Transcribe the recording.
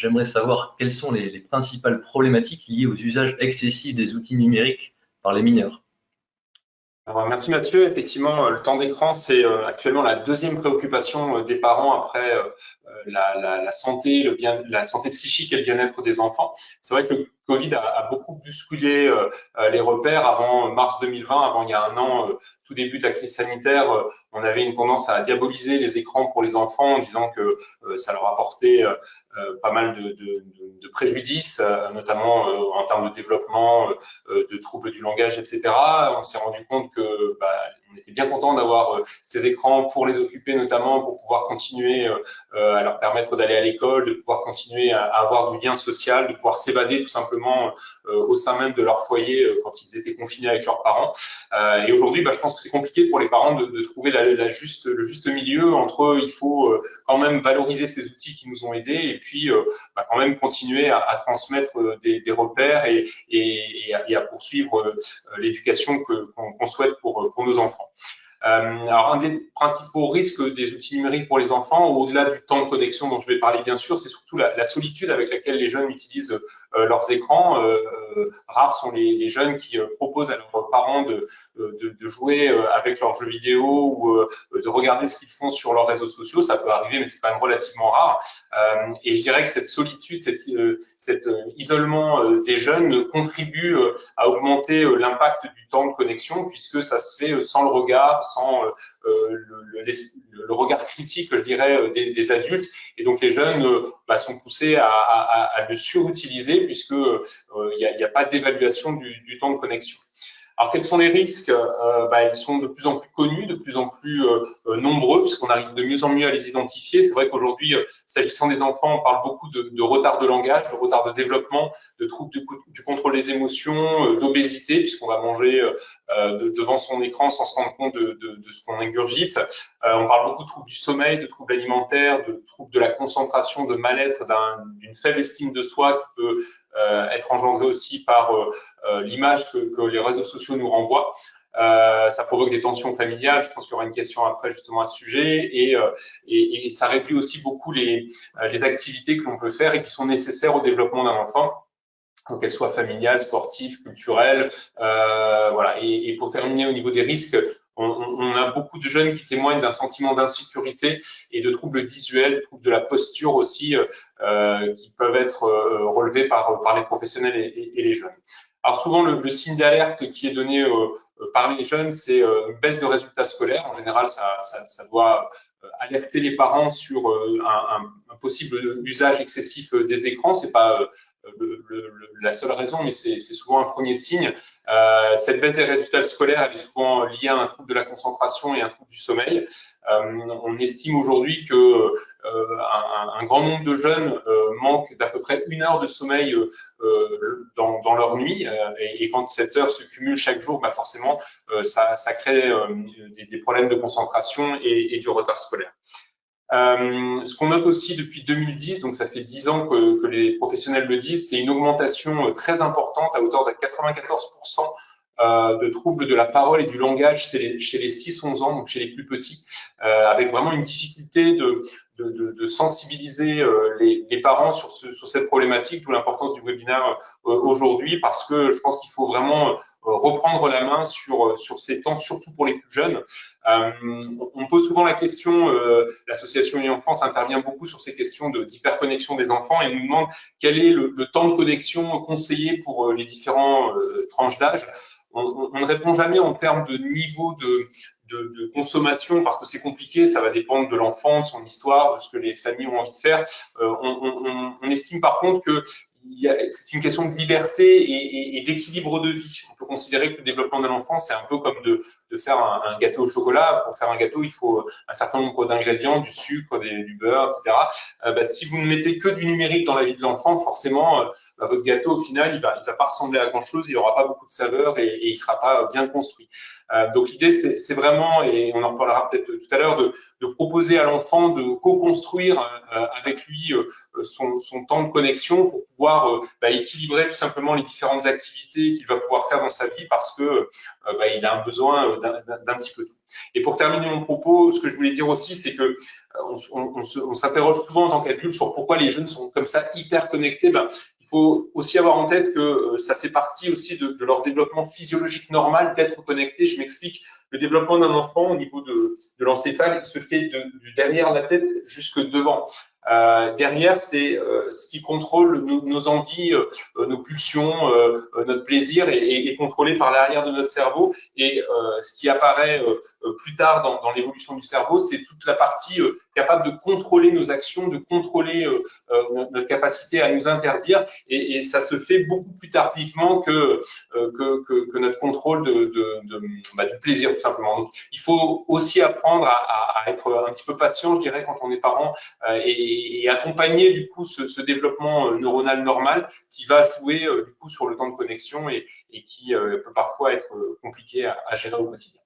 j'aimerais savoir quelles sont les principales problématiques liées aux usages excessifs des outils numériques par les mineurs. Alors, merci Mathieu. Effectivement, le temps d'écran, c'est actuellement la deuxième préoccupation des parents après la santé, la santé psychique et le bien-être des enfants. C'est vrai que le Covid a beaucoup bousculé les repères. Avant mars 2020, avant il y a un an, tout début de la crise sanitaire, on avait une tendance à diaboliser les écrans pour les enfants en disant que ça leur apportait pas mal de préjudices, notamment en termes de développement, de troubles du langage, etc. On s'est rendu compte que on était bien content d'avoir ces écrans pour les occuper, notamment pour pouvoir continuer à leur permettre d'aller à l'école, de pouvoir continuer à avoir du lien social, de pouvoir s'évader tout simplement au sein même de leur foyer quand ils étaient confinés avec leurs parents. Et aujourd'hui, je pense que c'est compliqué pour les parents de trouver le juste milieu entre il faut quand même valoriser ces outils qui nous ont aidés et puis quand même continuer à transmettre des repères et à poursuivre l'éducation qu'on souhaite pour nos enfants. Alors, un des principaux risques des outils numériques pour les enfants, au-delà du temps de connexion dont je vais parler bien sûr, c'est surtout la solitude avec laquelle les jeunes utilisent leurs écrans. Rares sont les jeunes qui proposent à leurs parents de jouer avec leurs jeux vidéo ou de regarder ce qu'ils font sur leurs réseaux sociaux. Ça peut arriver, mais c'est quand même relativement rare. Et je dirais que cette solitude, cet isolement des jeunes contribue à augmenter l'impact du temps de connexion puisque ça se fait sans le regard, sans le regard critique, je dirais, des adultes. Et donc, les jeunes sont poussés à le surutiliser puisque il n'y a pas d'évaluation du temps de connexion. Alors, quels sont les risques? Ils sont de plus en plus connus, de plus en plus nombreux, puisqu'on arrive de mieux en mieux à les identifier. C'est vrai qu'aujourd'hui, s'agissant des enfants, on parle beaucoup de retard de langage, de retard de développement, de troubles du contrôle des émotions, d'obésité, puisqu'on va manger devant son écran sans se rendre compte de ce qu'on ingurgite. On parle beaucoup de troubles du sommeil, de troubles alimentaires, de troubles de la concentration, de mal-être, d'une faible estime de soi qui peut être engendré aussi par l'image que les réseaux sociaux nous renvoient. Ça provoque des tensions familiales. Je pense qu'il y aura une question après justement à ce sujet et ça réduit aussi beaucoup les activités que l'on peut faire et qui sont nécessaires au développement d'un enfant, qu'elles soient familiales, sportives, culturelles. Voilà. Et pour terminer au niveau des risques, on a beaucoup de jeunes qui témoignent d'un sentiment d'insécurité et de troubles visuels, de troubles de la posture aussi, qui peuvent être relevés par les professionnels et les jeunes. Alors souvent, le signe d'alerte qui est donné par les jeunes, c'est une baisse de résultats scolaires. En général, ça doit alerter les parents sur un possible usage excessif des écrans. C'est pas la seule raison, mais c'est souvent un premier signe. Cette baisse des résultats scolaires, elle est souvent liée à un trouble de la concentration et un trouble du sommeil. On estime aujourd'hui que un grand nombre de jeunes manquent d'à peu près 1 heure de sommeil dans leur nuit, et quand cette heure se cumule chaque jour, forcément, ça crée des problèmes de concentration et du retard scolaire. Ce qu'on note aussi depuis 2010, donc ça fait 10 ans que les professionnels le disent, c'est une augmentation très importante à hauteur de 94% de troubles de la parole et du langage chez les 6-11 ans, donc chez les plus petits, avec vraiment une difficulté de sensibiliser les parents sur cette problématique, d'où l'importance du webinaire aujourd'hui, parce que je pense qu'il faut vraiment reprendre la main sur ces temps, surtout pour les plus jeunes. On pose souvent la question, l'association Enfance intervient beaucoup sur ces questions d'hyperconnexion des enfants et nous demande quel est le temps de connexion conseillé pour les différents tranches d'âge. On ne répond jamais en termes de niveau de consommation parce que c'est compliqué, ça va dépendre de l'enfant, de son histoire, de ce que les familles ont envie de faire. On estime par contre que c'est une question de liberté et d'équilibre de vie. On peut considérer que le développement d'un enfant, c'est un peu comme de faire un gâteau au chocolat. Pour faire un gâteau, il faut un certain nombre d'ingrédients, du sucre, du beurre, etc. Si vous ne mettez que du numérique dans la vie de l'enfant, forcément, votre gâteau, au final, il va pas ressembler à grand-chose, il n'aura pas beaucoup de saveur et il sera pas bien construit. Donc l'idée, c'est vraiment, et on en reparlera peut-être tout à l'heure, de proposer à l'enfant de co-construire avec lui son temps de connexion pour pouvoir équilibrer tout simplement les différentes activités qu'il va pouvoir faire dans sa vie parce que il a un besoin d'un petit peu tout. Et pour terminer mon propos, ce que je voulais dire aussi, c'est que on s'interroge souvent en tant qu'adulte sur pourquoi les jeunes sont comme ça hyper connectés. Il faut aussi avoir en tête que ça fait partie aussi de leur développement physiologique normal d'être connecté. Je m'explique. Le développement d'un enfant au niveau de l'encéphale, il se fait du derrière la tête jusque devant. Derrière, c'est ce qui contrôle nos envies, nos pulsions, notre plaisir est contrôlé par l'arrière de notre cerveau. Et ce qui apparaît plus tard dans l'évolution du cerveau, c'est toute la partie capable de contrôler nos actions, de contrôler notre capacité à nous interdire. Et ça se fait beaucoup plus tardivement que notre contrôle du plaisir, tout simplement. Donc, il faut aussi apprendre à être un petit peu patient, je dirais, quand on est parent et accompagner du coup ce développement neuronal normal qui va jouer du coup sur le temps de connexion et qui peut parfois être compliqué à gérer au quotidien.